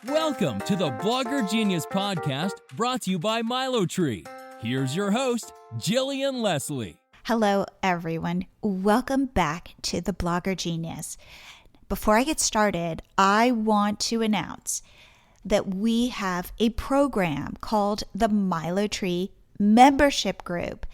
Welcome to the Blogger Genius podcast, brought to you by MiloTree. Here's your host, Jillian Leslie. Hello, everyone. Welcome back to the Blogger Genius. Before I get started, I want to announce that we have a program called the MiloTree Membership Group.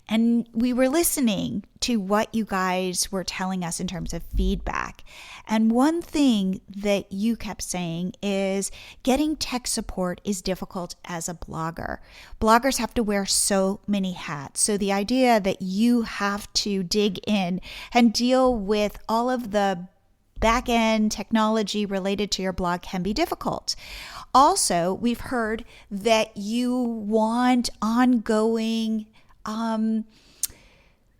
And we were listening to what you guys were telling us in terms of feedback. And one thing that you kept saying is getting tech support is difficult as a blogger. Bloggers have to wear so many hats. So the idea that you have to dig in and deal with all of the back-end technology related to your blog can be difficult. Also, we've heard that you want ongoing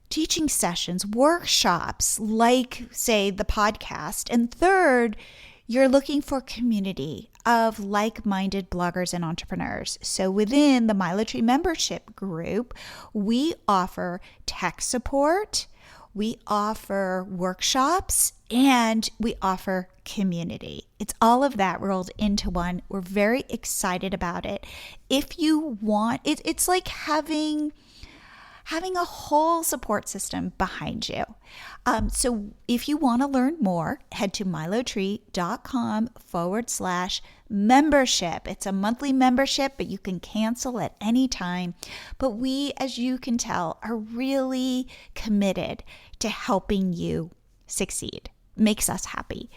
teaching sessions, workshops, like, say, the podcast. And third, you're looking for community of like-minded bloggers and entrepreneurs. So within the MiloTree membership group, we offer tech support, we offer workshops, and we offer community. It's all of that rolled into one. We're very excited about it. If you want, it's like having a whole support system behind you. So if you want to learn more, head to milotree.com/membership. It's a monthly membership, but you can cancel at any time. But we, as you can tell, are really committed to helping you succeed. Makes us happy.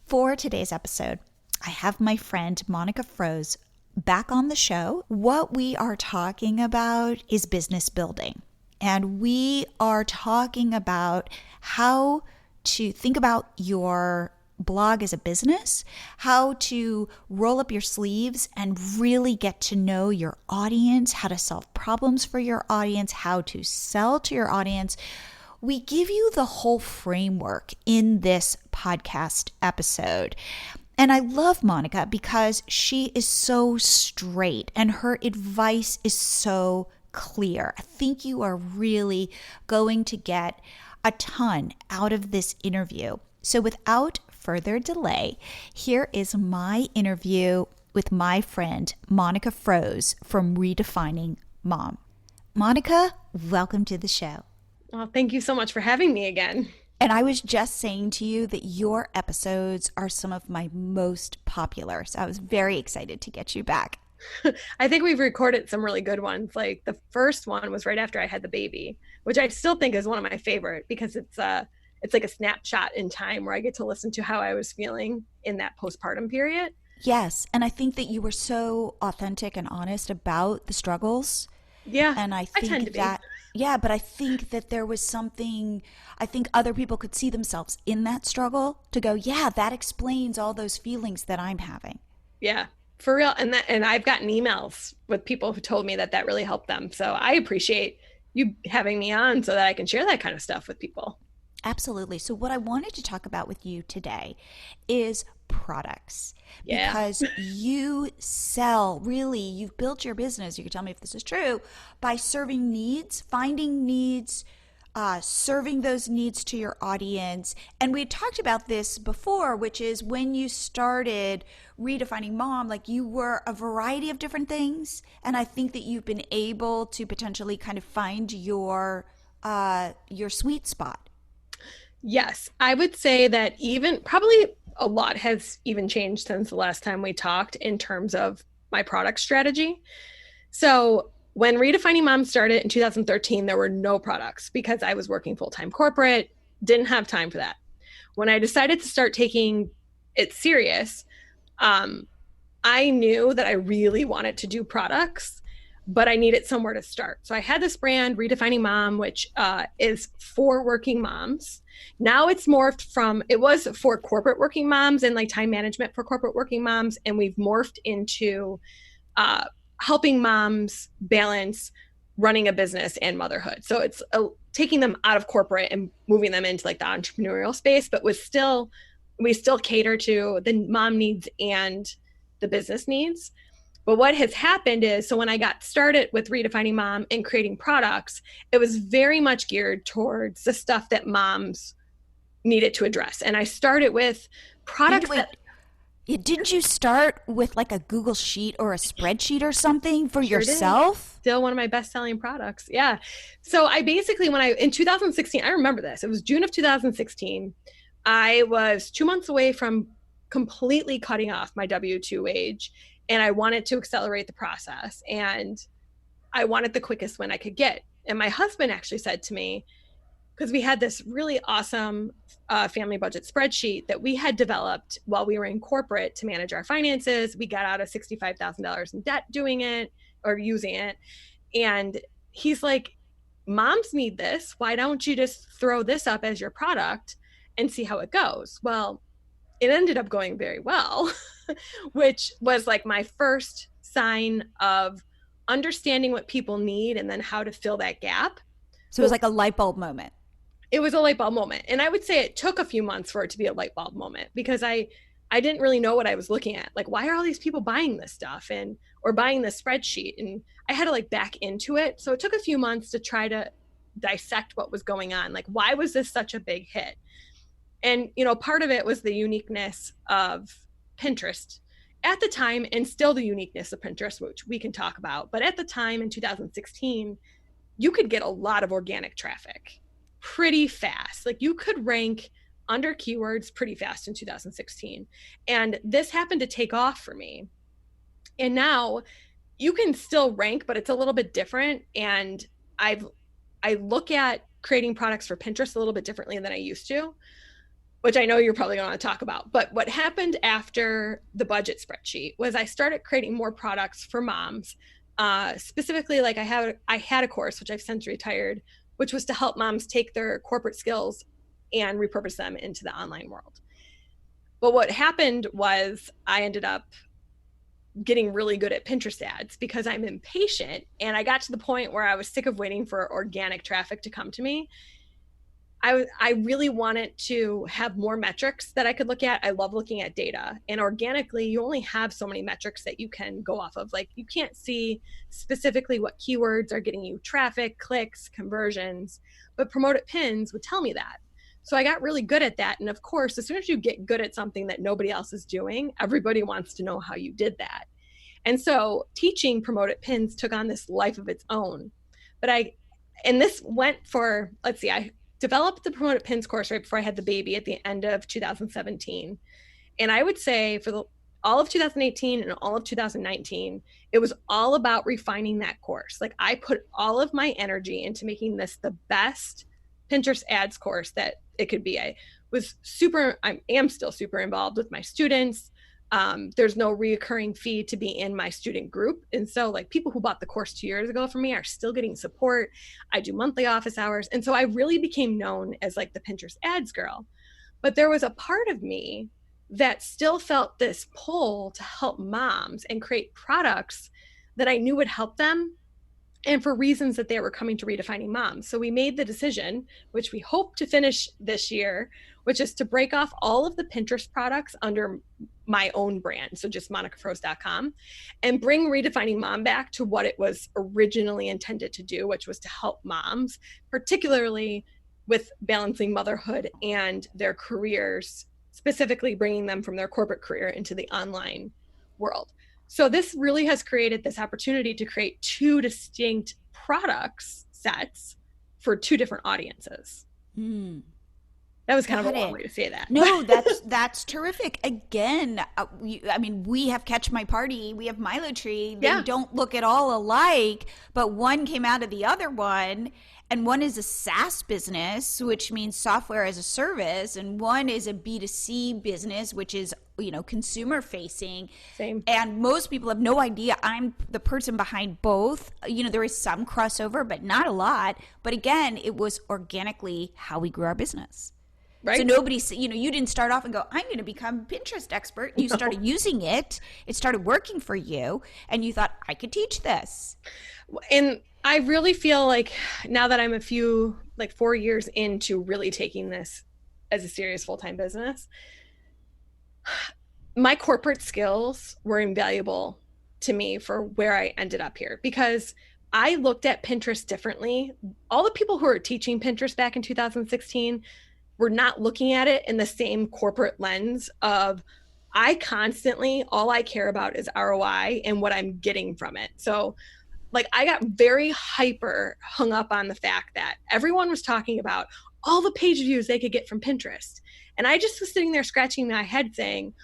For today's episode, I have my friend Monica Froese back on the show. What we are talking about is business building. And we are talking about how to think about your blog as a business, how to roll up your sleeves and really get to know your audience, how to solve problems for your audience, how to sell to your audience. We give you the whole framework in this podcast episode. And I love Monica because she is so straight and her advice is so clear. I think you are really going to get a ton out of this interview. So without further delay, here is my interview with my friend Monica Froese from Redefining Mom. Monica, welcome to the show. Well, thank you so much for having me again. And I was just saying to you that your episodes are some of my most popular. So I was very excited to get you back. I think we've recorded some really good ones. Like the first one was right after I had the baby, which I still think is one of my favorite because it's like a snapshot in time where I get to listen to how I was feeling in that postpartum period. Yes. And I think that you were so authentic and honest about the struggles. Yeah. And I think but I think that there was something, I think other people could see themselves in that struggle to go, yeah, that explains all those feelings that I'm having. Yeah, for real. And I've gotten emails with people who told me that really helped them. So I appreciate you having me on so that I can share that kind of stuff with people. Absolutely. So what I wanted to talk about with you today is products. Yeah. Because you sell, really, you've built your business, you can tell me if this is true, by serving needs, finding needs, serving those needs to your audience. And we talked about this before, which is when you started Redefining Mom, like you were a variety of different things. And I think that you've been able to potentially kind of find your sweet spot. Yes, I would say that even probably a lot has even changed since the last time we talked in terms of my product strategy. So when Redefining Mom started in 2013, there were no products because I was working full-time corporate, didn't have time for that. When I decided to start taking it serious, I knew that I really wanted to do products, but I needed somewhere to start. So I had this brand, Redefining Mom, which is for working moms. Now it's morphed from, it was for corporate working moms and like time management for corporate working moms. And we've morphed into helping moms balance running a business and motherhood. So it's taking them out of corporate and moving them into like the entrepreneurial space, but we still cater to the mom needs and the business needs. But what has happened is, so when I got started with Redefining Mom and creating products, it was very much geared towards the stuff that moms needed to address. And I started with products Didn't you start with like a Google Sheet or a spreadsheet or something for yourself? Still one of my best-selling products. Yeah. So I basically, in 2016, I remember this. It was June of 2016. I was 2 months away from completely cutting off my W-2 wage, and I wanted to accelerate the process, and I wanted the quickest win I could get. And my husband actually said to me, because we had this really awesome family budget spreadsheet that we had developed while we were in corporate to manage our finances. We got out of $65,000 in debt doing it or using it. And he's like, moms need this. Why don't you just throw this up as your product and see how it goes? Well, it ended up going very well, which was like my first sign of understanding what people need and then how to fill that gap. So it was like a light bulb moment. It was a light bulb moment. And I would say it took a few months for it to be a light bulb moment, because I didn't really know what I was looking at. Like, why are all these people buying this stuff or buying this spreadsheet? And I had to like back into it. So it took a few months to try to dissect what was going on. Like, why was this such a big hit? And, part of it was the uniqueness of Pinterest at the time, and still the uniqueness of Pinterest, which we can talk about. But at the time in 2016, you could get a lot of organic traffic pretty fast. Like, you could rank under keywords pretty fast in 2016. And this happened to take off for me. And now you can still rank, but it's a little bit different. And I look at creating products for Pinterest a little bit differently than I used to, which I know you're probably going to talk about. But what happened after the budget spreadsheet was I started creating more products for moms. Specifically, like I had a course, which I've since retired, which was to help moms take their corporate skills and repurpose them into the online world. But what happened was I ended up getting really good at Pinterest ads because I'm impatient, and I got to the point where I was sick of waiting for organic traffic to come to me. I really wanted to have more metrics that I could look at. I love looking at data, and organically, you only have so many metrics that you can go off of. Like, you can't see specifically what keywords are getting you traffic, clicks, conversions, but promoted pins would tell me that. So I got really good at that. And of course, as soon as you get good at something that nobody else is doing, everybody wants to know how you did that. And so teaching promoted pins took on this life of its own. And this went for, I developed the promoted pins course right before I had the baby at the end of 2017. And I would say for all of 2018 and all of 2019, it was all about refining that course. Like, I put all of my energy into making this the best Pinterest ads course that it could be. I am still super involved with my students. There's no reoccurring fee to be in my student group. And so like people who bought the course 2 years ago from me are still getting support. I do monthly office hours. And so I really became known as like the Pinterest ads girl. But there was a part of me that still felt this pull to help moms and create products that I knew would help them, and for reasons that they were coming to Redefining Mom. So we made the decision, which we hope to finish this year, which is to break off all of the Pinterest products under my own brand, so just Froese.com, and bring Redefining Mom back to what it was originally intended to do, which was to help moms, particularly with balancing motherhood and their careers, specifically bringing them from their corporate career into the online world. So this really has created this opportunity to create two distinct products sets for two different audiences. That was kind of a long way to say that. No, that's terrific. Again, we have Catch My Party, we have MiloTree. They don't look at all alike, but one came out of the other one, and one is a SaaS business, which means software as a service, and one is a B2C business, which is consumer facing. Same. And most people have no idea I'm the person behind both. There is some crossover, but not a lot. But again, it was organically how we grew our business. Right. So nobody, you didn't start off and go, I'm going to become a Pinterest expert. You started using it. It started working for you. And you thought, I could teach this. And I really feel like now that I'm 4 years into really taking this as a serious full-time business, my corporate skills were invaluable to me for where I ended up here, because I looked at Pinterest differently. All the people who were teaching Pinterest back in 2016 were not looking at it in the same corporate lens of I constantly, all I care about is ROI and what I'm getting from it. So like I got very hyper hung up on the fact that everyone was talking about all the page views they could get from Pinterest. And I just was sitting there scratching my head saying,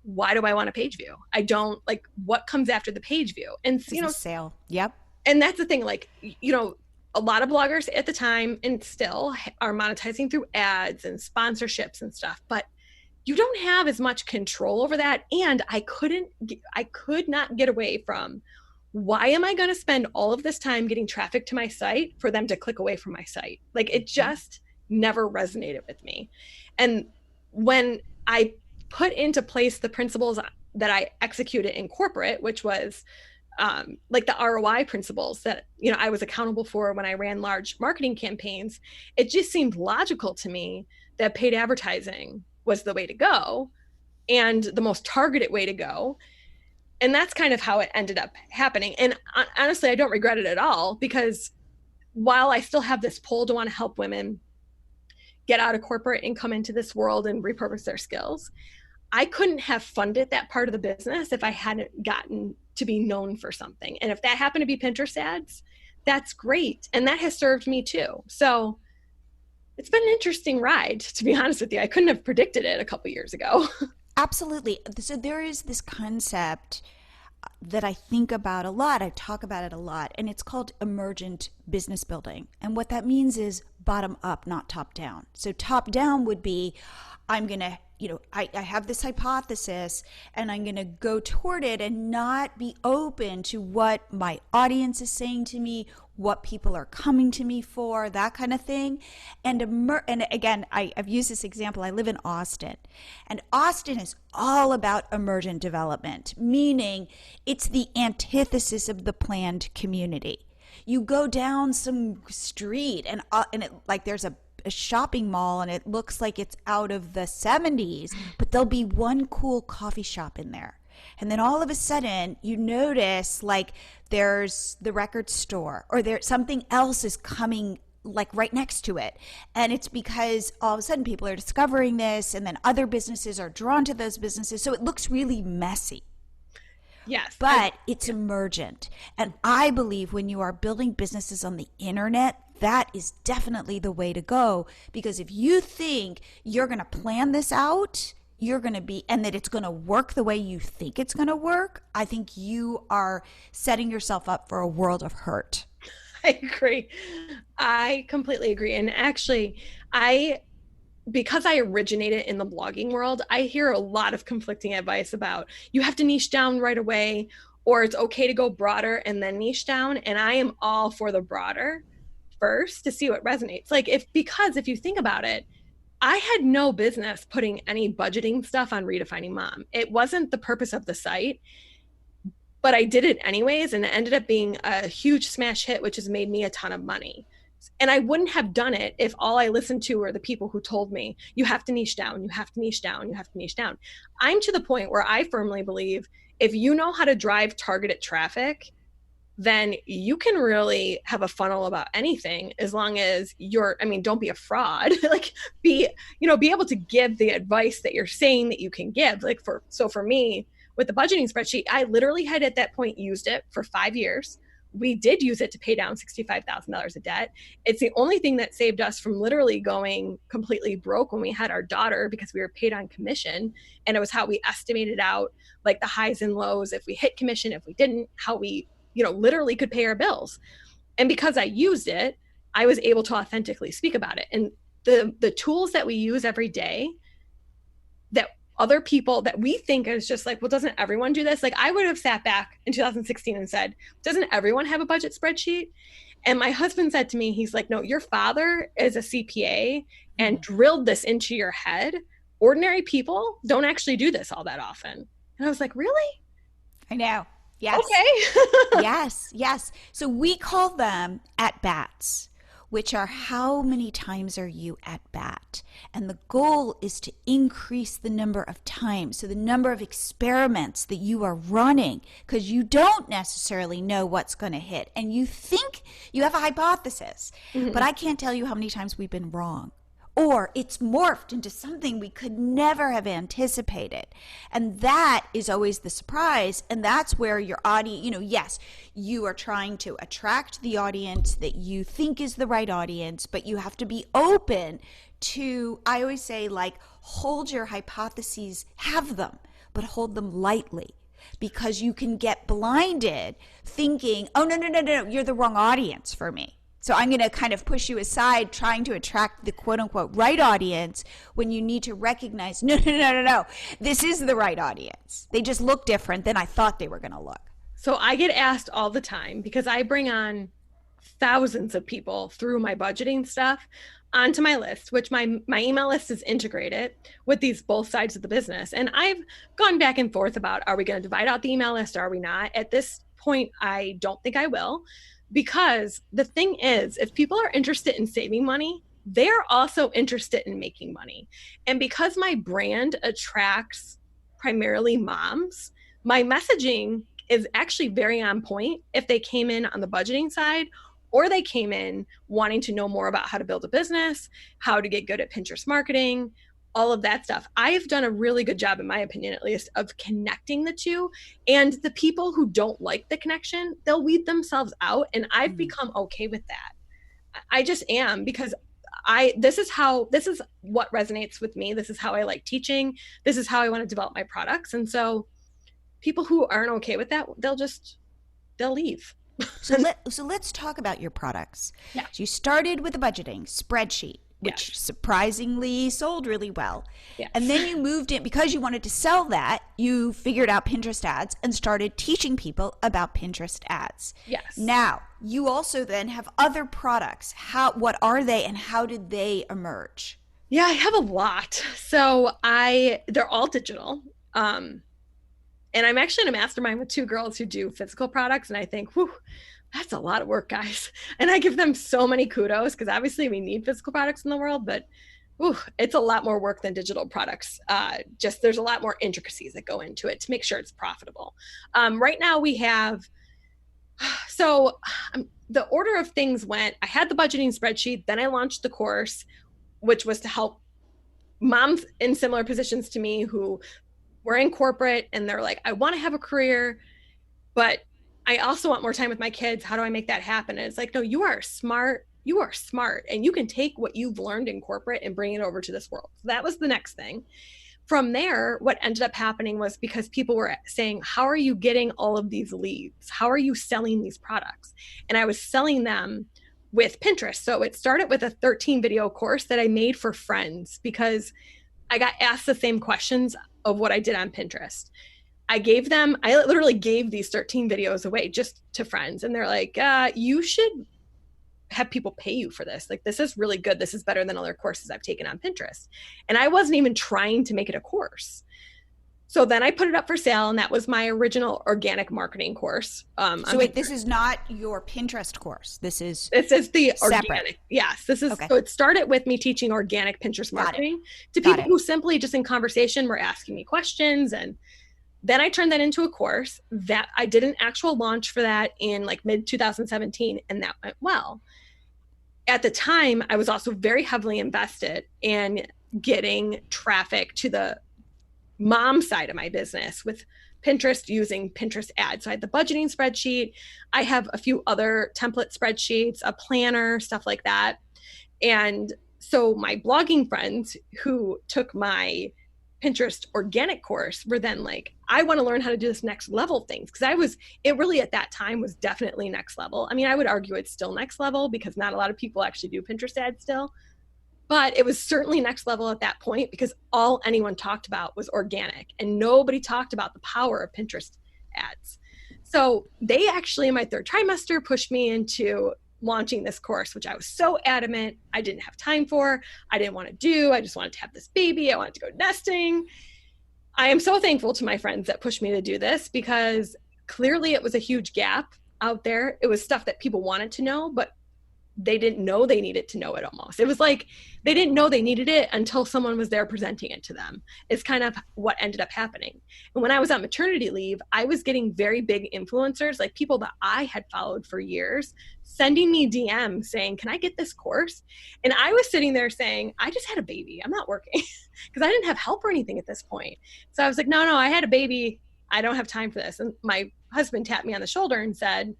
why do I want a page view? I don't like what comes after the page view. And It's a sale. Yep. And that's the thing, like, a lot of bloggers at the time and still are monetizing through ads and sponsorships and stuff, but you don't have as much control over that. And I could not get away from, why am I going to spend all of this time getting traffic to my site for them to click away from my site? Like, it just never resonated with me. And when I put into place the principles that I executed in corporate, which was like the ROI principles that, I was accountable for when I ran large marketing campaigns, it just seemed logical to me that paid advertising was the way to go and the most targeted way to go. And that's kind of how it ended up happening. And honestly, I don't regret it at all, because while I still have this pull to want to help women get out of corporate and come into this world and repurpose their skills, I couldn't have funded that part of the business if I hadn't gotten to be known for something. And if that happened to be Pinterest ads, that's great. And that has served me too. So it's been an interesting ride, to be honest with you. I couldn't have predicted it a couple years ago. Absolutely. So there is this concept that I think about a lot. I talk about it a lot, and it's called emergent business building. And what that means is bottom up, not top down. So top down would be, I'm going to, I have this hypothesis and I'm going to go toward it and not be open to what my audience is saying to me, what people are coming to me for, that kind of thing. And again, I've used this example. I live in Austin, and Austin is all about emergent development, meaning it's the antithesis of the planned community. You go down some street and it, like, there's a shopping mall and it looks like it's out of the 70s, but there'll be one cool coffee shop in there. And then all of a sudden you notice, like, there's the record store, or there something else is coming like right next to it. And it's because all of a sudden people are discovering this, and then other businesses are drawn to those businesses. So it looks really messy. Yes. But it's emergent. And I believe when you are building businesses on the internet, that is definitely the way to go. Because if you think you're going to plan this out, you're going to be, and that it's going to work the way you think it's going to work, I think you are setting yourself up for a world of hurt. I agree. I completely agree. And actually, because I originated in the blogging world, I hear a lot of conflicting advice about, you have to niche down right away, or it's okay to go broader and then niche down. And I am all for the broader first to see what resonates. Like, because if you think about it, I had no business putting any budgeting stuff on Redefining Mom. It wasn't the purpose of the site, but I did it anyways, and it ended up being a huge smash hit, which has made me a ton of money. And I wouldn't have done it if all I listened to were the people who told me, you have to niche down, you have to niche down, you have to niche down. I'm to the point where I firmly believe if you know how to drive targeted traffic, then you can really have a funnel about anything, as long as don't be a fraud. Like, be able to give the advice that you're saying that you can give. Like, for me, with the budgeting spreadsheet, I literally had at that point used it for 5 years. We did use it to pay down $65,000 of debt. It's the only thing that saved us from literally going completely broke when we had our daughter, because we were paid on commission. And it was how we estimated out, like, the highs and lows, if we hit commission, if we didn't, how we literally could pay our bills. And because I used it, I was able to authentically speak about it. And the tools that we use every day, that other people that we think is just like, well, doesn't everyone do this? Like, I would have sat back in 2016 and said, doesn't everyone have a budget spreadsheet? And my husband said to me, he's like, no, your father is a CPA and drilled this into your head. Ordinary people don't actually do this all that often. And I was like, really? I know. Yes. Okay. Yes. So we call them at bats, which are how many times are you at bat? And the goal is to increase the number of times, so the number of experiments that you are running, because you don't necessarily know what's going to hit. And you think you have a hypothesis, but I can't tell you how many times we've been wrong. or it's morphed into something we could never have anticipated. And that is always the surprise. And that's where your audience, yes, you are trying to attract the audience that you think is the right audience, but you have to be open to, I always say, like, hold your hypotheses, have them, but hold them lightly. Because you can get blinded thinking, oh, no, you're the wrong audience for me. So I'm going to kind of push you aside, trying to attract the quote unquote right audience, when you need to recognize, no, this is the right audience. They just look different than I thought they were going to look. So I get asked all the time, because I bring on thousands of people through my budgeting stuff onto my list, which my email list is integrated with these both sides of the business. And I've gone back and forth about, are we going to divide out the email list? Or are we not? At this point, I don't think I will, because the thing is, if people are interested in saving money, they're also interested in making money. And because my brand attracts primarily moms, my messaging is actually very on point if they came in on the budgeting side, or they came in wanting to know more about how to build a business, how to get good at Pinterest marketing, all of that stuff. I've done a really good job, in my opinion, at least, of connecting the two. And the people who don't like the connection, they'll weed themselves out. And I've become okay with that. I just am, because this is what resonates with me. This is how I like teaching. This is how I want to develop my products. And so people who aren't okay with that, they'll leave. So let's talk about your products. Yeah. So you started with a budgeting spreadsheet, which surprisingly sold really well. Yes. And then you moved in, because you wanted to sell that, you figured out Pinterest ads and started teaching people about Pinterest ads. Yes. Now, you also then have other products. What are they, and how did they emerge? Yeah, I have a lot. So they're all digital. And I'm actually in a mastermind with two girls who do physical products. And I think, whew, that's a lot of work, guys. And I give them so many kudos, because obviously we need physical products in the world, but it's a lot more work than digital products. There's a lot more intricacies that go into it to make sure it's profitable. Right now we have, the order of things went, I had the budgeting spreadsheet, then I launched the course, which was to help moms in similar positions to me who were in corporate and they're like, I want to have a career, but I also want more time with my kids. How do I make that happen? And it's like, no, you are smart, and you can take what you've learned in corporate and bring it over to this world. So that was the next thing. From there, what ended up happening was, because people were saying, how are you getting all of these leads? How are you selling these products? And I was selling them with Pinterest. So it started with a 13 video course that I made for friends, because I got asked the same questions of what I did on Pinterest. I literally gave these 13 videos away just to friends. And they're like, you should have people pay you for this. Like, this is really good. This is better than other courses I've taken on Pinterest. And I wasn't even trying to make it a course. So then I put it up for sale, and that was my original organic marketing course. So wait, this is not your Pinterest course. This is the separate. Organic. Yes, this is. Okay. So it started with me teaching organic Pinterest marketing to people who simply just in conversation were asking me questions. And then I turned that into a course that I did an actual launch for that in like mid 2017. And that went well. At the time, I was also very heavily invested in getting traffic to the mom side of my business with Pinterest, using Pinterest ads. So I had the budgeting spreadsheet. I have a few other template spreadsheets, a planner, stuff like that. And so my blogging friends who took my Pinterest organic course were then like, I want to learn how to do this next level things. Because it really at that time was definitely next level. I mean, I would argue it's still next level, because not a lot of people actually do Pinterest ads still. But it was certainly next level at that point, because all anyone talked about was organic, and nobody talked about the power of Pinterest ads. So they actually, in my third trimester, pushed me into launching this course, which I was so adamant I didn't have time for. I didn't want to do. I just wanted to have this baby. I wanted to go nesting. I am so thankful to my friends that pushed me to do this, because clearly it was a huge gap out there. It was stuff that people wanted to know, but they didn't know they needed to know it almost. It was like they didn't know they needed it until someone was there presenting it to them. It's kind of what ended up happening. And when I was on maternity leave, I was getting very big influencers, like people that I had followed for years, sending me DMs saying, can I get this course? And I was sitting there saying, I just had a baby. I'm not working because I didn't have help or anything at this point. So I was like, no, I had a baby. I don't have time for this. And my husband tapped me on the shoulder and said,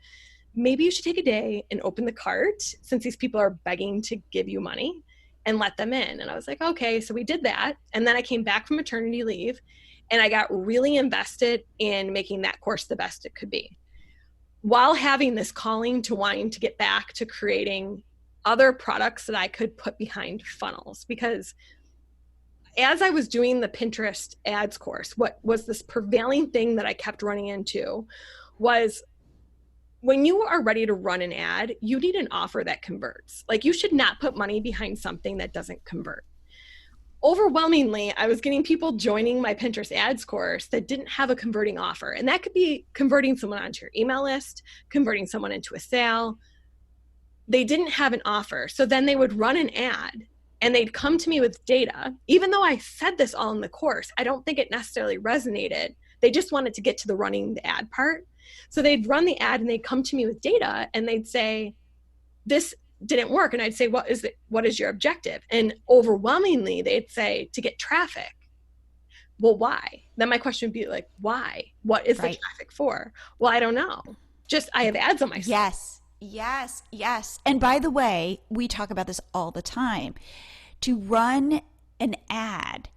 maybe you should take a day and open the cart since these people are begging to give you money and let them in. And I was like, okay, so we did that. And then I came back from maternity leave and I got really invested in making that course the best it could be, while having this calling to wanting to get back to creating other products that I could put behind funnels. Because as I was doing the Pinterest ads course, what was this prevailing thing that I kept running into was, when you are ready to run an ad, you need an offer that converts. Like, you should not put money behind something that doesn't convert. Overwhelmingly, I was getting people joining my Pinterest ads course that didn't have a converting offer. And that could be converting someone onto your email list, converting someone into a sale. They didn't have an offer. So then they would run an ad and they'd come to me with data. Even though I said this all in the course, I don't think it necessarily resonated. They just wanted to get to the running the ad part. So they'd run the ad and they'd come to me with data and they'd say, this didn't work. And I'd say, what is your objective? And overwhelmingly, they'd say, to get traffic. Well, why? Then my question would be like, why? What is the traffic for? Well, I don't know. Just, I have ads on my site. Yes. And by the way, we talk about this all the time. To run an ad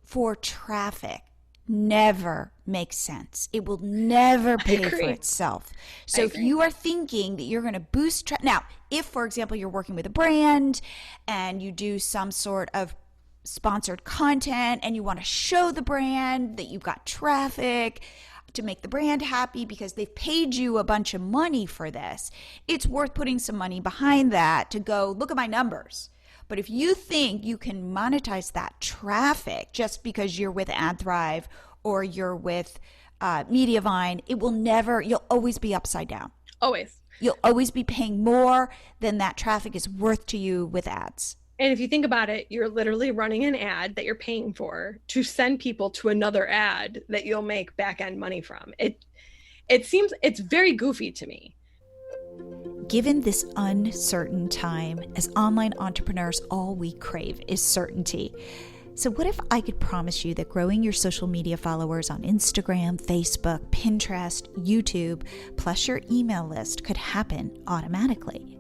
for traffic never makes sense. It will never pay for itself. So if you are thinking that you're going to boost now, if, for example, you're working with a brand and you do some sort of sponsored content and you want to show the brand that you've got traffic to make the brand happy because they've paid you a bunch of money for this, it's worth putting some money behind that to go, look at my numbers. But if you think you can monetize that traffic just because you're with AdThrive or you're with Mediavine, you'll always be upside down. Always. You'll always be paying more than that traffic is worth to you with ads. And if you think about it, you're literally running an ad that you're paying for to send people to another ad that you'll make back end money from. It seems, it's very goofy to me. Given this uncertain time, as online entrepreneurs, all we crave is certainty. So what if I could promise you that growing your social media followers on Instagram, Facebook, Pinterest, YouTube, plus your email list could happen automatically?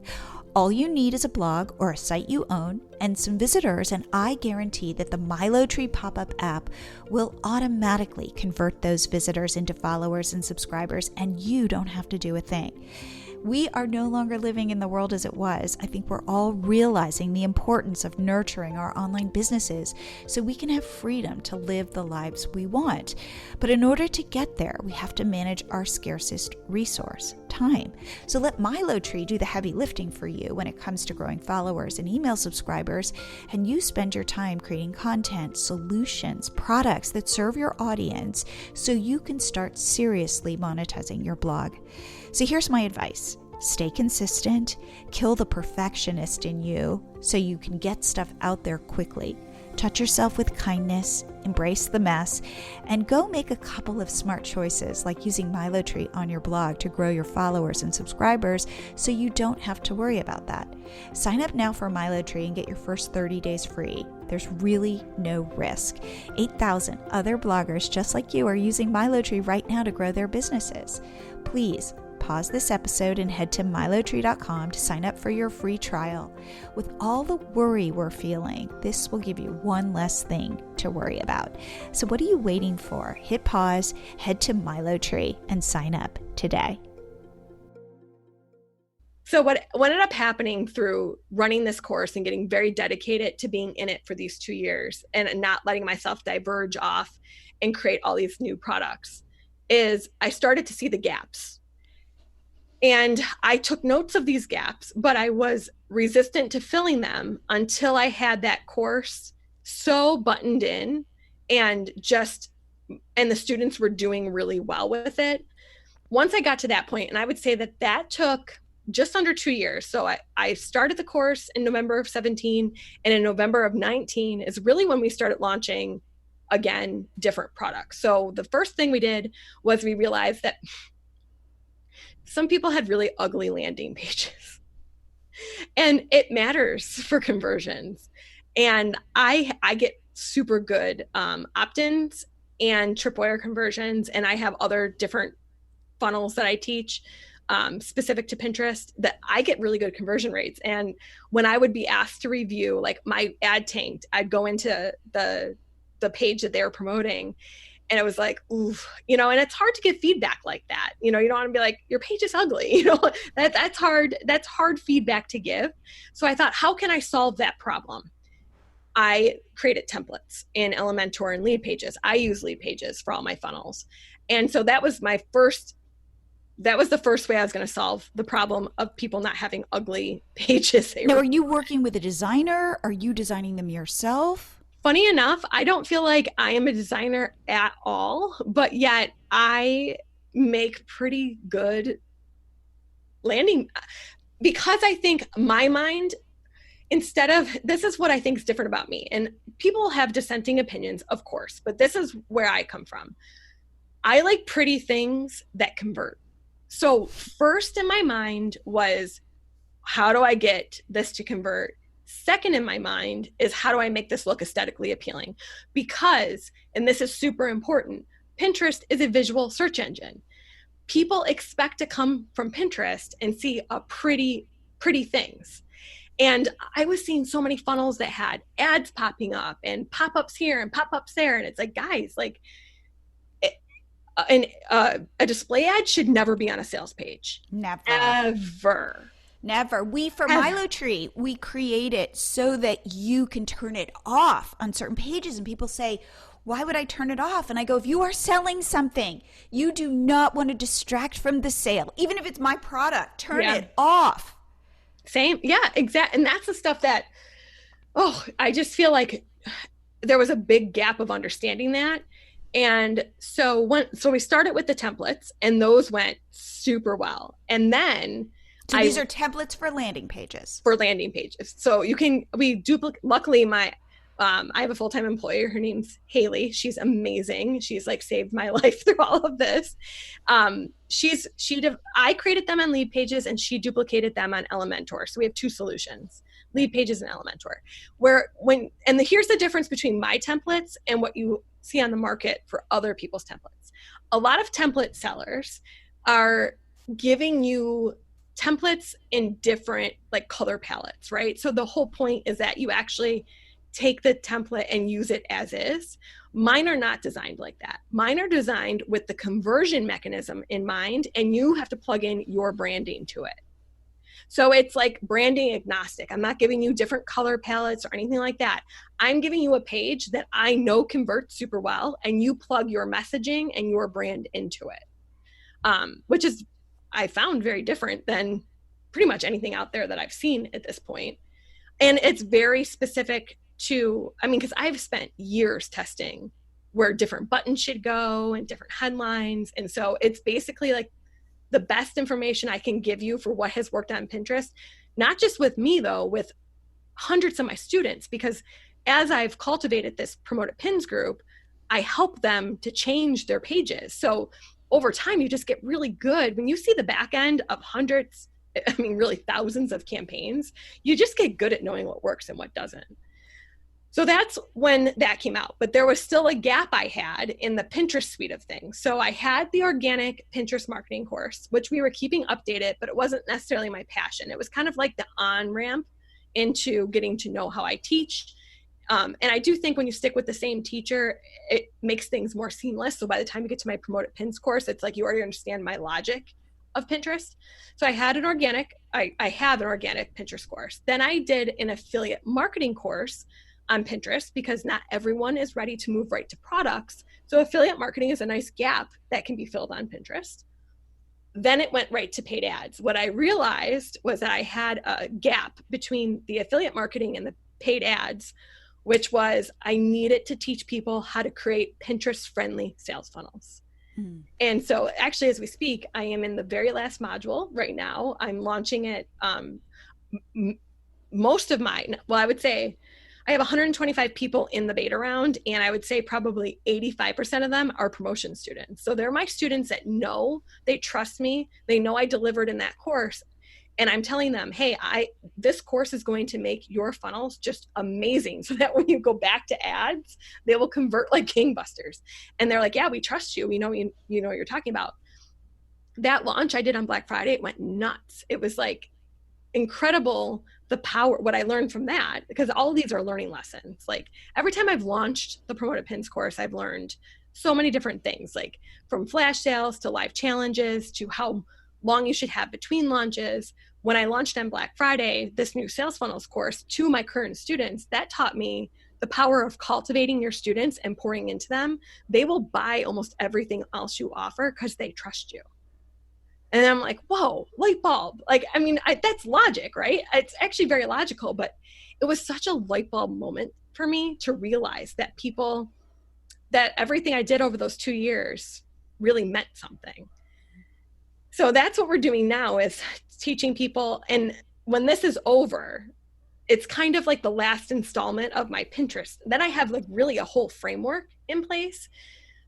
All you need is a blog or a site you own and some visitors, and I guarantee that the MiloTree pop-up app will automatically convert those visitors into followers and subscribers, and you don't have to do a thing. We are no longer living in the world as it was. I think we're all realizing the importance of nurturing our online businesses so we can have freedom to live the lives we want. But in order to get there, we have to manage our scarcest resource, time. So let MiloTree do the heavy lifting for you when it comes to growing followers and email subscribers, and you spend your time creating content, solutions, products that serve your audience so you can start seriously monetizing your blog. So here's my advice. Stay consistent, kill the perfectionist in you so you can get stuff out there quickly. Touch yourself with kindness, embrace the mess, and go make a couple of smart choices like using MiloTree on your blog to grow your followers and subscribers so you don't have to worry about that. Sign up now for MiloTree and get your first 30 days free. There's really no risk. 8,000 other bloggers just like you are using MiloTree right now to grow their businesses. Please pause this episode and head to MiloTree.com to sign up for your free trial. With all the worry we're feeling, this will give you one less thing to worry about. So what are you waiting for? Hit pause, head to MiloTree, and sign up today. So what ended up happening through running this course and getting very dedicated to being in it for these 2 years and not letting myself diverge off and create all these new products is I started to see the gaps. And I took notes of these gaps, but I was resistant to filling them until I had that course so buttoned in and the students were doing really well with it. Once I got to that point, and I would say that took just under 2 years. So I started the course in November of 17, and in November of 19 is really when we started launching, again, different products. So the first thing we did was we realized that some people had really ugly landing pages. And it matters for conversions. And I get super good opt-ins and tripwire conversions, and I have other different funnels that I teach specific to Pinterest that I get really good conversion rates. And when I would be asked to review, like my ad tanked, I'd go into the page that they were promoting, and it was like, ooh, and it's hard to get feedback like that. You don't want to be like, your page is ugly. That's hard. That's hard feedback to give. So I thought, how can I solve that problem? I created templates in Elementor and Lead Pages. I use Lead Pages for all my funnels. And so that was the first way I was going to solve the problem of people not having ugly pages. Now, are you working with a designer? Are you designing them yourself? Funny enough, I don't feel like I am a designer at all, but yet I make pretty good landing, because I think my mind, this is what I think is different about me. And people have dissenting opinions, of course, but this is where I come from. I like pretty things that convert. So first in my mind was, how do I get this to convert? Second in my mind is, how do I make this look aesthetically appealing? Because, and this is super important, Pinterest is a visual search engine. People expect to come from Pinterest and see a pretty things. And I was seeing so many funnels that had ads popping up and pop-ups here and pop-ups there. And it's like, guys, like a display ad should never be on a sales page. Never. Ever. Never. For MiloTree, we create it so that you can turn it off on certain pages. And people say, why would I turn it off? And I go, if you are selling something, you do not want to distract from the sale. Even if it's my product, turn it off. Same. Yeah, exactly. And that's the stuff that, I just feel like there was a big gap of understanding that. And so we started with the templates, and those went super well. And then these are templates for landing pages. For landing pages. So luckily I have a full-time employee. Her name's Haley. She's amazing. She's like saved my life through all of this. I created them on Lead Pages, and she duplicated them on Elementor. So we have two solutions, Lead Pages and Elementor. Here's the difference between my templates and what you see on the market for other people's templates. A lot of template sellers are giving you templates in different like color palettes, right? So the whole point is that you actually take the template and use it as is. Mine are not designed like that. Mine are designed with the conversion mechanism in mind, and you have to plug in your branding to it. So it's like branding agnostic. I'm not giving you different color palettes or anything like that. I'm giving you a page that I know converts super well, and you plug your messaging and your brand into it, which is, I found, very different than pretty much anything out there that I've seen at this point. And it's very specific to, because I've spent years testing where different buttons should go and different headlines. And so it's basically like the best information I can give you for what has worked on Pinterest, not just with me though, with hundreds of my students, because as I've cultivated this Promoted Pins group, I help them to change their pages. So over time, you just get really good. When you see the back end of hundreds, really thousands of campaigns, you just get good at knowing what works and what doesn't. So that's when that came out. But there was still a gap I had in the Pinterest suite of things. So I had the organic Pinterest marketing course, which we were keeping updated, but it wasn't necessarily my passion. It was kind of like the on-ramp into getting to know how I teach. And I do think when you stick with the same teacher, it makes things more seamless. So by the time you get to my Promoted Pins course, it's like you already understand my logic of Pinterest. So I have an organic Pinterest course. Then I did an affiliate marketing course on Pinterest, because not everyone is ready to move right to products. So affiliate marketing is a nice gap that can be filled on Pinterest. Then it went right to paid ads. What I realized was that I had a gap between the affiliate marketing and the paid ads, which was I needed to teach people how to create Pinterest-friendly sales funnels. And so actually, as we speak, I am in the very last module right now. I'm launching it. Most of mine, well, I would say I have 125 people in the beta round, and I would say probably 85% of them are promotion students. So they're my students that know, they trust me, they know I delivered in that course. And I'm telling them, hey, this course is going to make your funnels just amazing, so that when you go back to ads, they will convert like gangbusters. And they're like, yeah, we trust you. We know you know what you're talking about. That launch I did on Black Friday, it went nuts. It was like incredible, the power, what I learned from that, because all of these are learning lessons. Like every time I've launched the Promoted Pins course, I've learned so many different things, like from flash sales to live challenges to how long you should have between launches. When I launched on Black Friday, this new sales funnels course to my current students, that taught me the power of cultivating your students and pouring into them. They will buy almost everything else you offer because they trust you. And I'm like, whoa, light bulb. Like, I mean, that's logic, right? It's actually very logical, but it was such a light bulb moment for me to realize that that everything I did over those 2 years really meant something. So that's what we're doing now, is teaching people. And when this is over, it's kind of like the last installment of my Pinterest. Then I have like really a whole framework in place.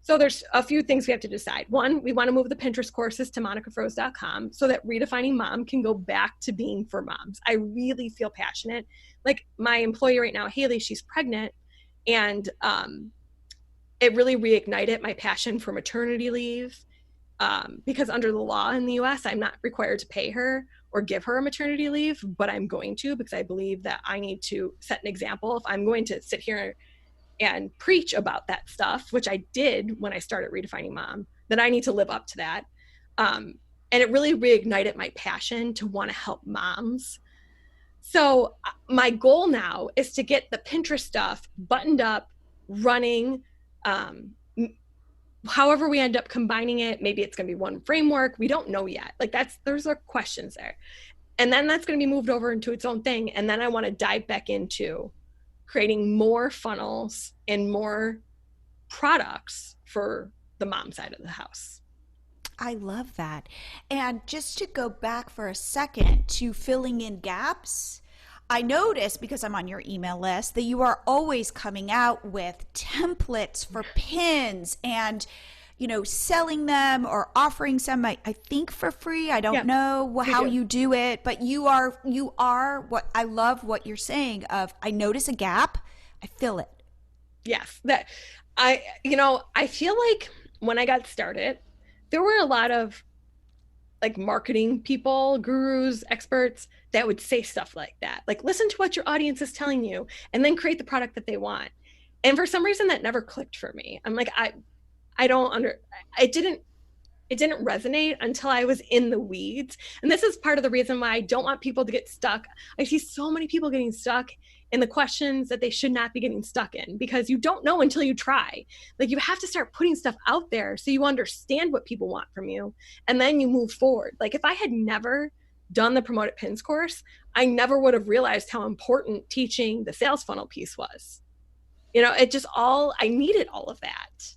So there's a few things we have to decide. One, we want to move the Pinterest courses to MonicaFroese.com so that Redefining Mom can go back to being for moms. I really feel passionate. Like my employee right now, Haley, she's pregnant, and it really reignited my passion for maternity leave, because under the law in the US, I'm not required to pay her or give her a maternity leave, but I'm going to, because I believe that I need to set an example. If I'm going to sit here and preach about that stuff, which I did when I started Redefining Mom, then I need to live up to that. And it really reignited my passion to want to help moms. So my goal now is to get the Pinterest stuff buttoned up, running. However we end up combining it, maybe it's going to be one framework. We don't know yet. Like there's our questions there. And then that's going to be moved over into its own thing. And then I want to dive back into creating more funnels and more products for the mom side of the house. I love that. And just to go back for a second to filling in gaps, I noticed, because I'm on your email list, that you are always coming out with templates for pins and, selling them or offering some, I think for free. I don't know how you do it, but you are what I love what you're saying of, I notice a gap, I fill it. Yes. I feel like when I got started, there were a lot of like marketing people, gurus, experts that would say stuff like that. Like, listen to what your audience is telling you and then create the product that they want. And for some reason that never clicked for me. I'm like, it didn't resonate until I was in the weeds. And this is part of the reason why I don't want people to get stuck. I see so many people getting stuck in the questions that they should not be getting stuck in, because you don't know until you try. Like, you have to start putting stuff out there so you understand what people want from you, and then you move forward. Like, if I had never done the Promoted Pins course, I never would have realized how important teaching the sales funnel piece was. I needed all of that.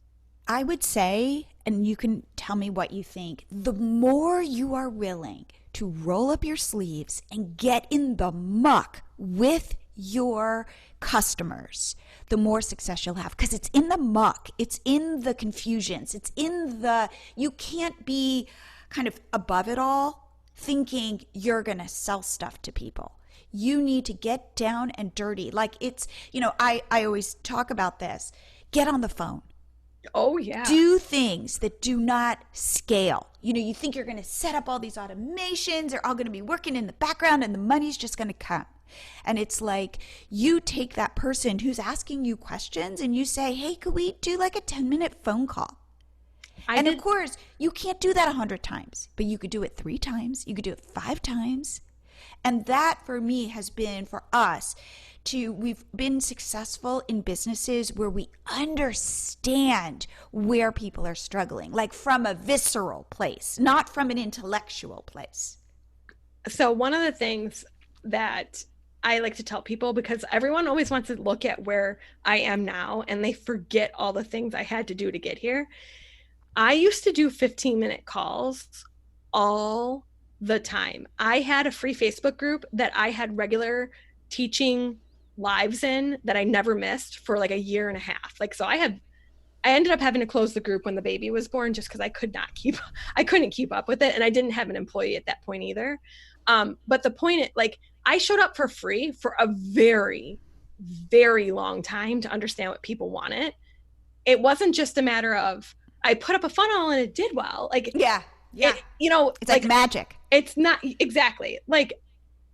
I would say, and you can tell me what you think, the more you are willing to roll up your sleeves and get in the muck with your customers, the more success you'll have, because it's in the muck, it's in the confusions, you can't be kind of above it all thinking you're going to sell stuff to people. You need to get down and dirty. Like, it's, I always talk about this. Get on the phone. Oh, yeah. Do things that do not scale. You think you're going to set up all these automations. They're all going to be working in the background and the money's just going to come. And it's like, you take that person who's asking you questions and you say, hey, could we do like a 10-minute phone call? Of course, you can't do that 100 times, but you could do it 3 times. You could do it 5 times. And that for me has been, for us, we've been successful in businesses where we understand where people are struggling, like from a visceral place, not from an intellectual place. So one of the things that I like to tell people, because everyone always wants to look at where I am now and they forget all the things I had to do to get here. I used to do 15-minute calls all the time. I had a free Facebook group that I had regular teaching lives in that I never missed for like a year and a half. Like, so I ended up having to close the group when the baby was born just because I couldn't keep up with it. And I didn't have an employee at that point either. But the point, like, I showed up for free for a very, very long time to understand what people wanted. It wasn't just a matter of I put up a funnel and it did well. Like, Yeah. it's like magic. It's not exactly like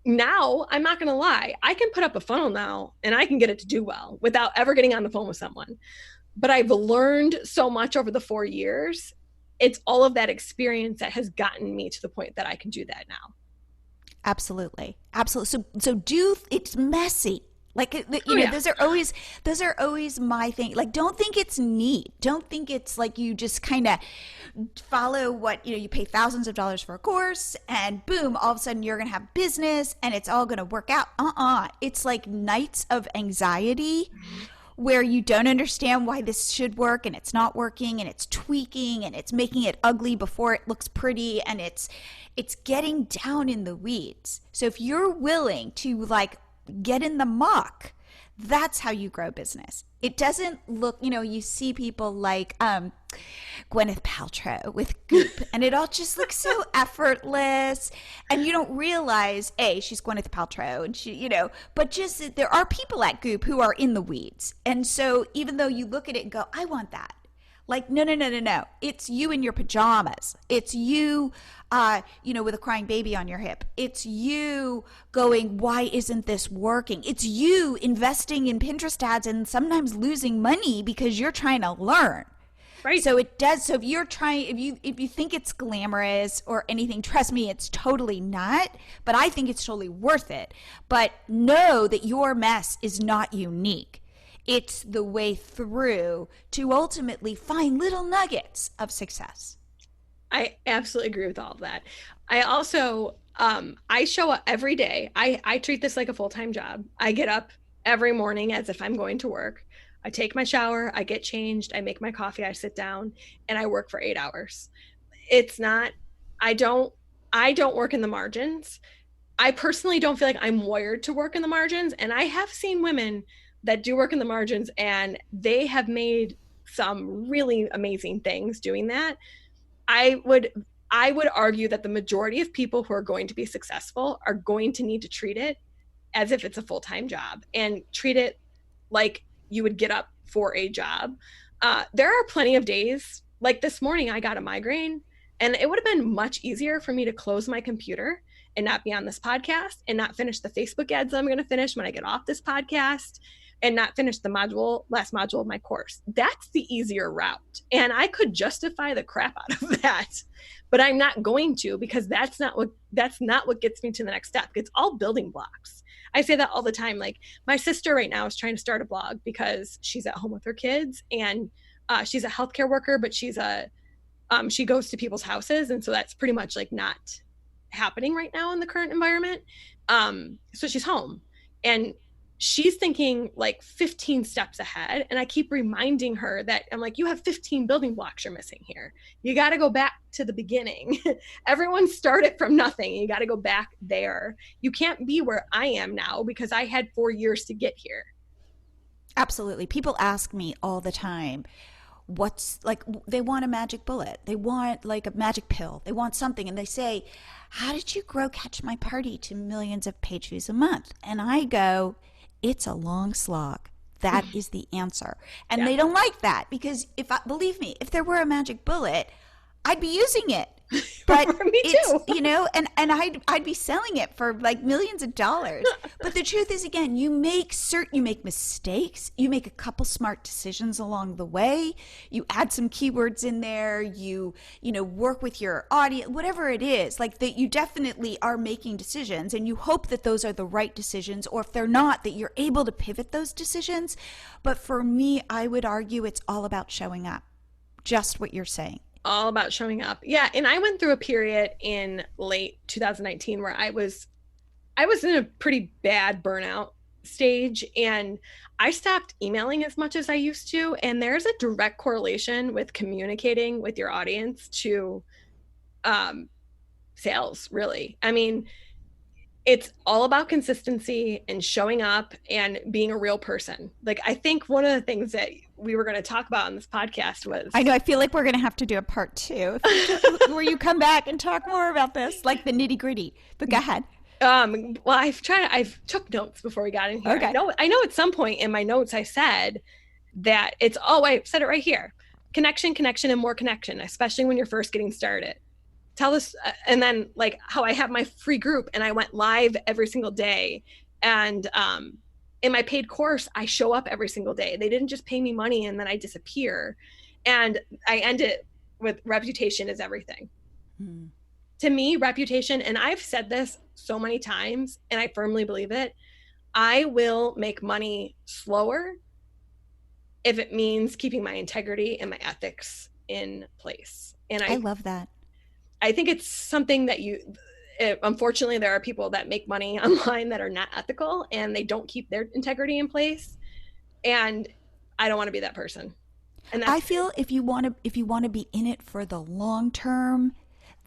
now. I'm not going to lie. I can put up a funnel now and I can get it to do well without ever getting on the phone with someone. But I've learned so much over the 4 years. It's all of that experience that has gotten me to the point that I can do that now. Absolutely. So it's messy. Like, those are always my thing. Like, don't think it's neat. Don't think it's like you just kind of follow what, you pay thousands of dollars for a course and boom, all of a sudden you're going to have business and it's all going to work out. It's like nights of anxiety where you don't understand why this should work and it's not working and it's tweaking and it's making it ugly before it looks pretty, and it's getting down in the weeds. So if you're willing to like get in the muck, that's how you grow business. It doesn't look, you see people like Gwyneth Paltrow with Goop and it all just looks so effortless, and you don't realize she's Gwyneth Paltrow and she, but just there are people at Goop who are in the weeds. And so even though you look at it and go, I want that, like, no. It's you in your pajamas. It's you, with a crying baby on your hip. It's you going, why isn't this working? It's you investing in Pinterest ads and sometimes losing money because you're trying to learn. Right. So it does. So if you're trying, if you think it's glamorous or anything, trust me, it's totally not. But I think it's totally worth it. But know that your mess is not unique. It's the way through to ultimately find little nuggets of success. I absolutely agree with all of that. I also, I show up every day. I treat this like a full-time job. I get up every morning as if I'm going to work. I take my shower, I get changed, I make my coffee, I sit down, and I work for 8 hours. It's not, I don't work in the margins. I personally don't feel like I'm wired to work in the margins. And I have seen women that do work in the margins and they have made some really amazing things doing that. I would argue that the majority of people who are going to be successful are going to need to treat it as if it's a full-time job and treat it like you would get up for a job. There are plenty of days, like this morning, I got a migraine and it would have been much easier for me to close my computer and not be on this podcast and not finish the Facebook ads I'm going to finish when I get off this podcast and not finish the last module of my course. That's the easier route. And I could justify the crap out of that, but I'm not going to, because that's not what gets me to the next step. It's all building blocks. I say that all the time. Like, my sister right now is trying to start a blog because she's at home with her kids, and she's a healthcare worker, but she goes to people's houses. And so that's pretty much like not happening right now in the current environment. So she's home and she's thinking like 15 steps ahead. And I keep reminding her that I'm like, you have 15 building blocks you're missing here. You got to go back to the beginning. Everyone started from nothing. You got to go back there. You can't be where I am now because I had 4 years to get here. Absolutely. People ask me all the time, what's like, they want a magic bullet. They want like a magic pill. They want something. And they say, how did you grow Catch My Party to millions of page views a month? And I go, it's a long slog. That is the answer. And they don't like that because believe me, if there were a magic bullet, I'd be using it. But Me too. And I'd be selling it for like millions of dollars. But the truth is, again, you make mistakes. You make a couple smart decisions along the way. You add some keywords in there. You work with your audience, whatever it is, like that. You definitely are making decisions, and you hope that those are the right decisions, or if they're not, that you're able to pivot those decisions. But for me, I would argue it's all about showing up. Just what you're saying. All about showing up. Yeah. And I went through a period in late 2019 where I was in a pretty bad burnout stage, and I stopped emailing as much as I used to. And there's a direct correlation with communicating with your audience to sales, really. I mean, it's all about consistency and showing up and being a real person. Like, I think one of the things that we were going to talk about on this podcast was, I know, I feel like we're going to have to do a part 2 where you come back and talk more about this, like the nitty gritty, but go ahead. Well, I've took notes before we got in here. Okay. I know at some point in my notes, I said that I said it right here. Connection, and more connection, especially when you're first getting started. Tell us, and then like how I have my free group and I went live every single day. And in my paid course, I show up every single day. They didn't just pay me money and then I disappear. And I end it with reputation is everything. To me, reputation, and I've said this so many times and I firmly believe it, I will make money slower if it means keeping my integrity and my ethics in place. And I love that. I think it's something that unfortunately, there are people that make money online that are not ethical and they don't keep their integrity in place. And I don't want to be that person. And I feel if you want to be in it for the long term,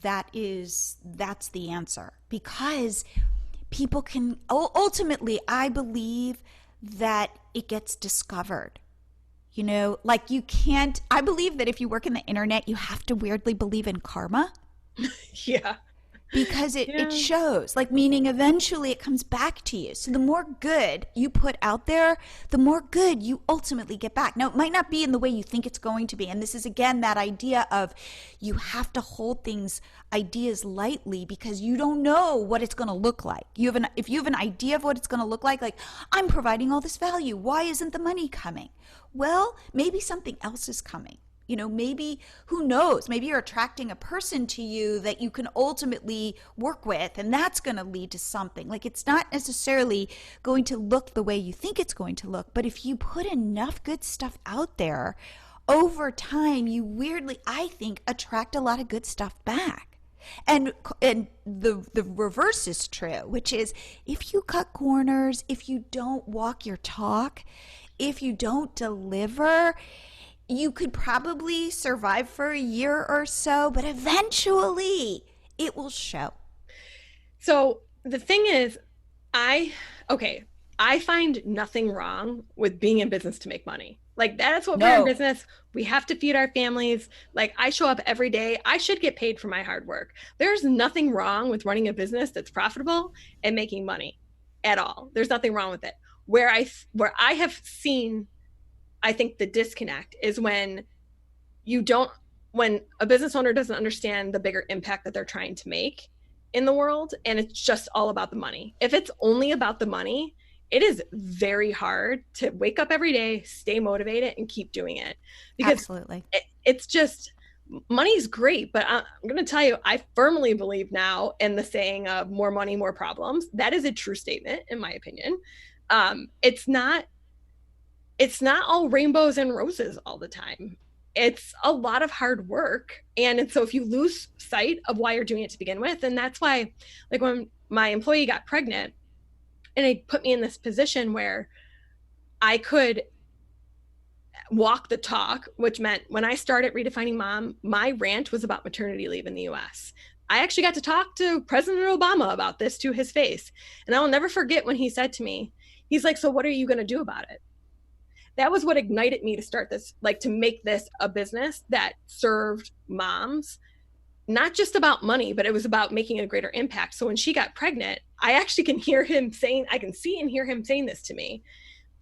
that's the answer, because people can ultimately, I believe that it gets discovered. You know, like I believe that if you work in the internet, you have to weirdly believe in karma. Yeah. Because it shows, like, meaning eventually it comes back to you. So the more good you put out there, the more good you ultimately get back. Now, it might not be in the way you think it's going to be. And this is, again, that idea of you have to hold ideas lightly because you don't know what it's going to look like. If you have an idea of what it's going to look like I'm providing all this value. Why isn't the money coming? Well, maybe something else is coming. You know, maybe, who knows, maybe you're attracting a person to you that you can ultimately work with, and that's going to lead to something. Like, it's not necessarily going to look the way you think it's going to look, but if you put enough good stuff out there, over time, you weirdly, I think, attract a lot of good stuff back. And the reverse is true, which is if you cut corners, if you don't walk your talk, if you don't deliver, you could probably survive for a year or so, but eventually it will show. So the thing is, I find nothing wrong with being in business to make money. Like, that's what we're in business. We have to feed our families. Like, I show up every day. I should get paid for my hard work. There's nothing wrong with running a business that's profitable and making money at all. There's nothing wrong with it. Where I have seen, I think, the disconnect is when a business owner doesn't understand the bigger impact that they're trying to make in the world, and it's just all about the money. If it's only about the money, it is very hard to wake up every day, stay motivated, and keep doing it. Because absolutely, it's just, money's great, but I'm going to tell you, I firmly believe now in the saying of more money, more problems. That is a true statement, in my opinion. It's not all rainbows and roses all the time. It's a lot of hard work. And so if you lose sight of why you're doing it to begin with, and that's why, like, when my employee got pregnant and it put me in this position where I could walk the talk, which meant when I started Redefining Mom, my rant was about maternity leave in the US. I actually got to talk to President Obama about this to his face. And I will never forget when he said to me, he's like, so what are you going to do about it? That was what ignited me to start this, like, to make this a business that served moms, not just about money, but it was about making a greater impact. So when she got pregnant, I actually can see and hear him saying this to me.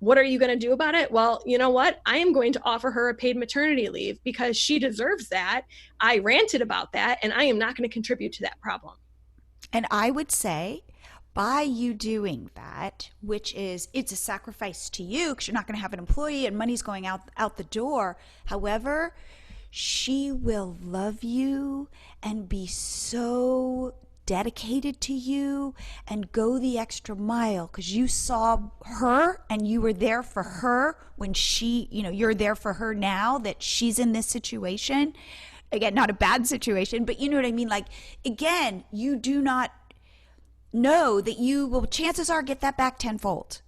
What are you going to do about it? Well, you know what? I am going to offer her a paid maternity leave because she deserves that. I ranted about that, and I am not going to contribute to that problem. And I would say, by you doing that, which is, it's a sacrifice to you because you're not going to have an employee and money's going out the door. However, she will love you and be so dedicated to you and go the extra mile because you saw her and you were there for her when you're there for her now that she's in this situation. Again, not a bad situation, but you know what I mean? Like, again, you do not know that you will, chances are, get that back tenfold.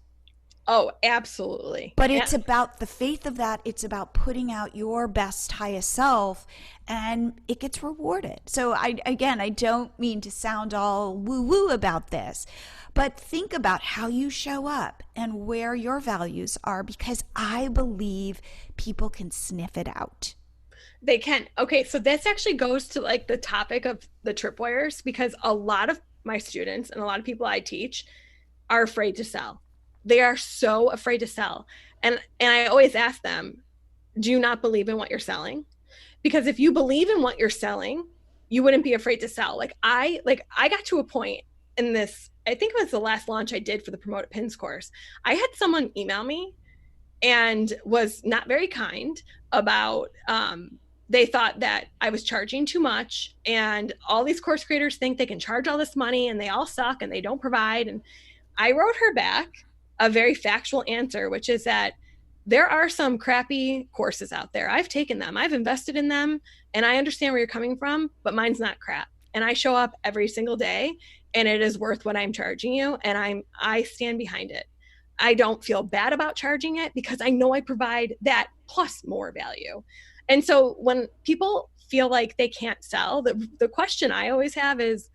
Oh, absolutely. But it's about the faith of that. It's about putting out your best, highest self, and it gets rewarded. So I don't mean to sound all woo-woo about this, but think about how you show up and where your values are, because I believe people can sniff it out. They can. Okay, so this actually goes to like the topic of the tripwires, because a lot of my students and a lot of people I teach are afraid to sell. They are so afraid to sell. And I always ask them, do you not believe in what you're selling? Because if you believe in what you're selling, you wouldn't be afraid to sell. I got to a point in this, I think it was the last launch I did for the Promoted Pins course. I had someone email me and was not very kind about they thought that I was charging too much, and all these course creators think they can charge all this money and they all suck and they don't provide. And I wrote her back a very factual answer, which is that there are some crappy courses out there. I've taken them, I've invested in them, and I understand where you're coming from, but mine's not crap. And I show up every single day and it is worth what I'm charging you, and I stand behind it. I don't feel bad about charging it because I know I provide that plus more value. And so when people feel like they can't sell, the question I always have is,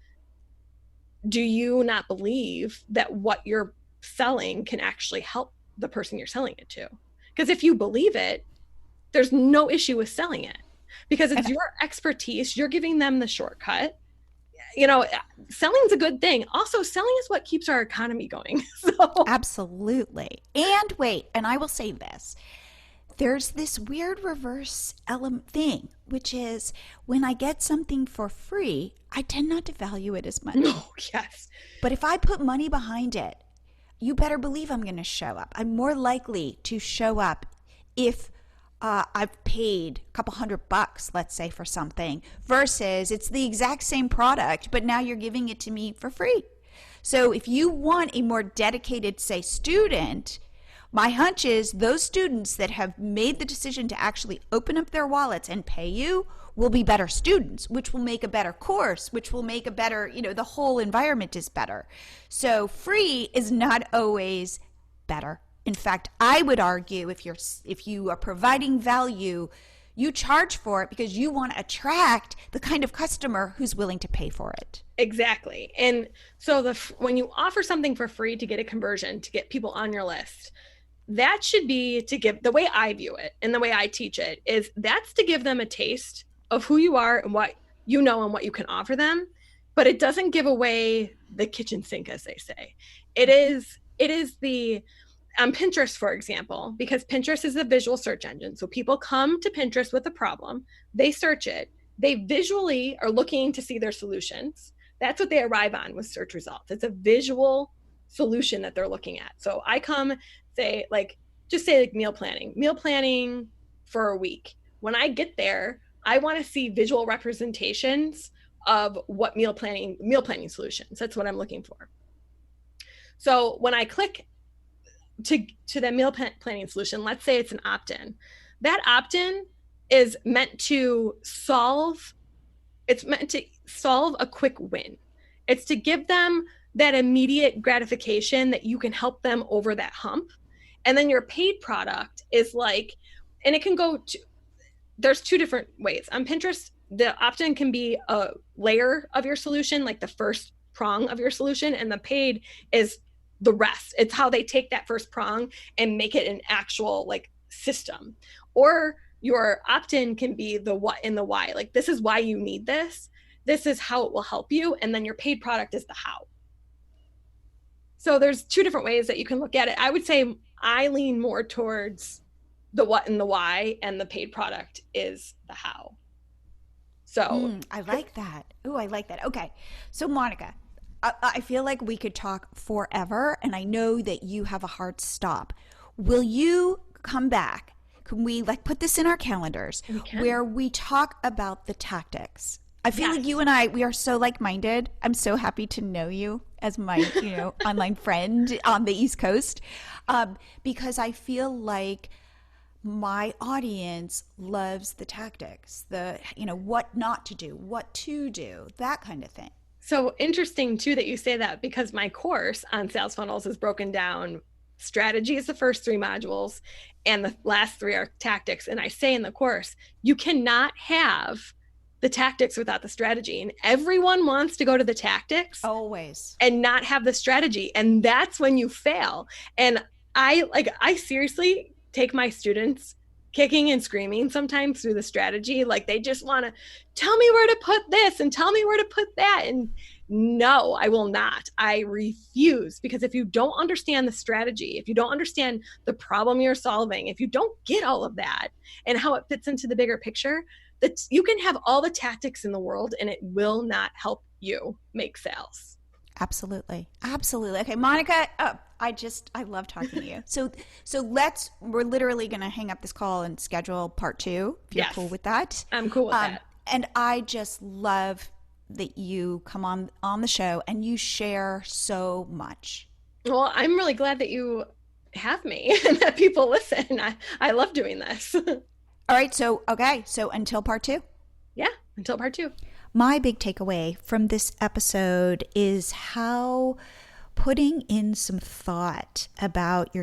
do you not believe that what you're selling can actually help the person you're selling it to? Because if you believe it, there's no issue with selling it, because it's your expertise. You're giving them the shortcut. You know, selling's a good thing. Also, selling is what keeps our economy going. So Absolutely. And wait, and I will say this. There's this weird reverse element thing, which is when I get something for free, I tend not to value it as much. Oh, yes. But if I put money behind it, you better believe I'm going to show up. I'm more likely to show up if I've paid a couple $100, let's say, for something, versus it's the exact same product, but now you're giving it to me for free. So if you want a more dedicated, say, student, my hunch is those students that have made the decision to actually open up their wallets and pay you will be better students, which will make a better course, which will make a better, the whole environment is better. So free is not always better. In fact, I would argue if you are providing value, you charge for it because you want to attract the kind of customer who's willing to pay for it. Exactly. And so when you offer something for free to get a conversion, to get people on your list, that should be to give, the way I view it and the way I teach it is, that's to give them a taste of who you are and what you know and what you can offer them. But it doesn't give away the kitchen sink, as they say. It is the on Pinterest, for example, because Pinterest is a visual search engine. So people come to Pinterest with a problem, they search it, they visually are looking to see their solutions. That's what they arrive on with search results. It's a visual solution that they're looking at. So I come, say like meal planning for a week. When I get there, I want to see visual representations of what meal planning solutions. That's what I'm looking for. So when I click to the meal planning solution, let's say it's an opt-in. That opt-in is meant to solve a quick win. It's to give them that immediate gratification that you can help them over that hump. And then your paid product is like, and it can go to, there's two different ways. On Pinterest, the opt-in can be a layer of your solution, like the first prong of your solution, and the paid is the rest. It's how they take that first prong and make it an actual like system. Or your opt-in can be the what and the why. Like, this is why you need this. This is how it will help you. And then your paid product is the how. So there's two different ways that you can look at it. I would say I lean more towards the what and the why, and the paid product is the how. So I like that. Oh, I like that. Okay. So Monica, I feel like we could talk forever, and I know that you have a hard stop. Will you come back? Can we put this in our calendars where we talk about the tactics? I feel like you and I, we are so like-minded. I'm so happy to know you as my, online friend on the East Coast, because I feel like my audience loves the tactics, what not to do, what to do, that kind of thing. So interesting too that you say that, because my course on sales funnels is broken down Strategy is the first 3 modules, and the last 3 are tactics. And I say in the course, you cannot have the tactics without the strategy. And everyone wants to go to the tactics always and not have the strategy. And that's when you fail. And I seriously take my students kicking and screaming sometimes through the strategy. Like they just want to tell me where to put this and tell me where to put that. And no, I will not. I refuse, because if you don't understand the strategy, if you don't understand the problem you're solving, if you don't get all of that and how it fits into the bigger picture, that you can have all the tactics in the world and it will not help you make sales. Absolutely. Absolutely. Okay, Monica, I love talking to you. So we're literally going to hang up this call and schedule part 2. If you're cool with that. I'm cool with that. And I just love that you come on the show and you share so much. Well, I'm really glad that you have me and that people listen. I love doing this. All right. So until part 2. Yeah, until part 2. My big takeaway from this episode is how putting in some thought about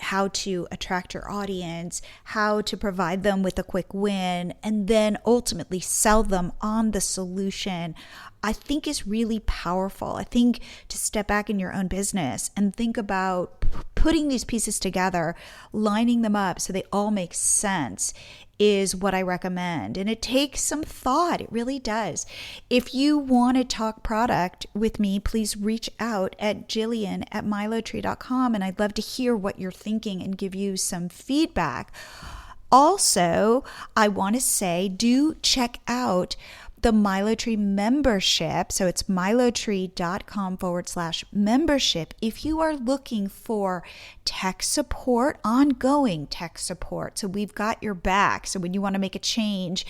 how to attract your audience, how to provide them with a quick win, and then ultimately sell them on the solution, I think is really powerful. I think to step back in your own business and think about putting these pieces together, lining them up so they all make sense, is what I recommend. And it takes some thought. It really does. If you want to talk product with me, please reach out at Jillian@MiloTree.com. And I'd love to hear what you're thinking and give you some feedback. Also, I want to say, do check out the MiloTree membership. So it's MiloTree.com/membership. If you are looking for tech support, ongoing tech support, so we've got your back. So when you want to make a change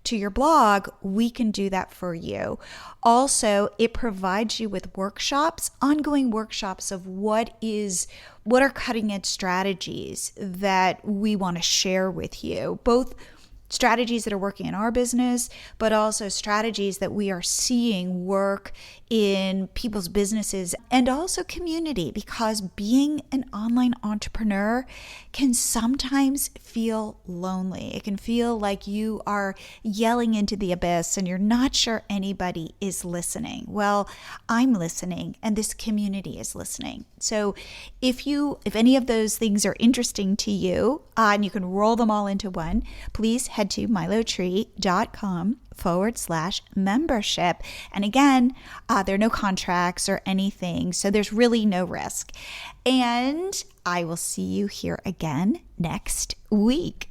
to your blog, we can do that for you. Also, it provides you with workshops, ongoing workshops of what are cutting edge strategies that we want to share with you, both strategies that are working in our business, but also strategies that we are seeing work in people's businesses and also community, because being an online entrepreneur can sometimes feel lonely. It can feel like you are yelling into the abyss and you're not sure anybody is listening. Well, I'm listening and this community is listening. So if any of those things are interesting to you, and you can roll them all into one, please head to MiloTree.com/membership. And again, there are no contracts or anything, so there's really no risk. And I will see you here again next week.